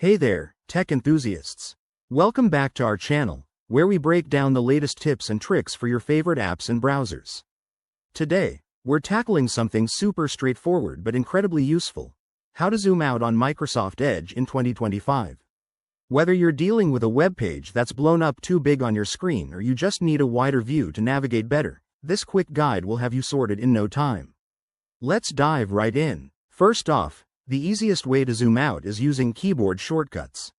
Hey there, tech enthusiasts. Welcome back to our channel, where we break down the latest tips and tricks for your favorite apps and browsers. Today, we're tackling something super straightforward but incredibly useful: how to zoom out on Microsoft Edge in 2025. Whether you're dealing with a web page that's blown up too big on your screen or you just need a wider view to navigate better, this quick guide will have you sorted in no time. Let's dive right in. First off, the easiest way to zoom out is using keyboard shortcuts.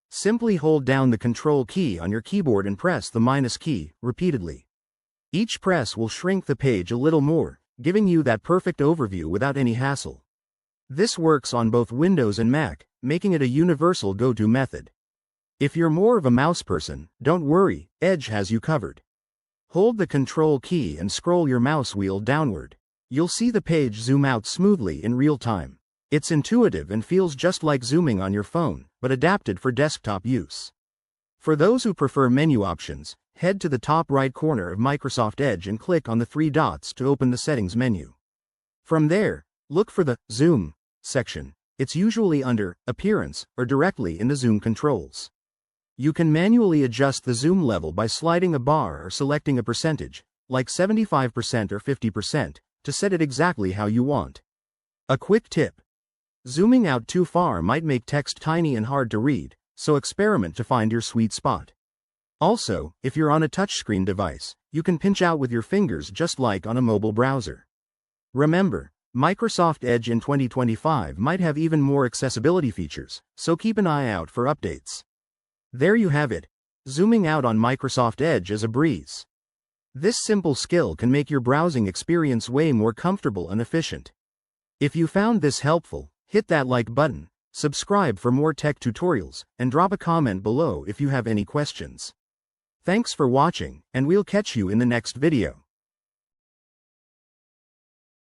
Simply hold down the Control key on your keyboard and press the minus key repeatedly. Each press will shrink the page a little more, giving you that perfect overview without any hassle. This works on both Windows and Mac, making it a universal go-to method. If you're more of a mouse person, don't worry, Edge has you covered. Hold the Control key and scroll your mouse wheel downward. You'll see the page zoom out smoothly in real time. It's intuitive and feels just like zooming on your phone, but adapted for desktop use. For those who prefer menu options, head to the top right corner of Microsoft Edge and click on the three dots to open the settings menu. From there, look for the Zoom section. It's usually under Appearance or directly in the Zoom controls. You can manually adjust the zoom level by sliding a bar or selecting a percentage, like 75% or 50%, to set it exactly how you want. A quick tip: zooming out too far might make text tiny and hard to read, so experiment to find your sweet spot. Also, if you're on a touchscreen device, you can pinch out with your fingers just like on a mobile browser. Remember, Microsoft Edge in 2025 might have even more accessibility features, so keep an eye out for updates. There you have it. Zooming out on Microsoft Edge is a breeze. This simple skill can make your browsing experience way more comfortable and efficient. If you found this helpful, hit that like button, subscribe for more tech tutorials, and drop a comment below if you have any questions. Thanks for watching, and we'll catch you in the next video.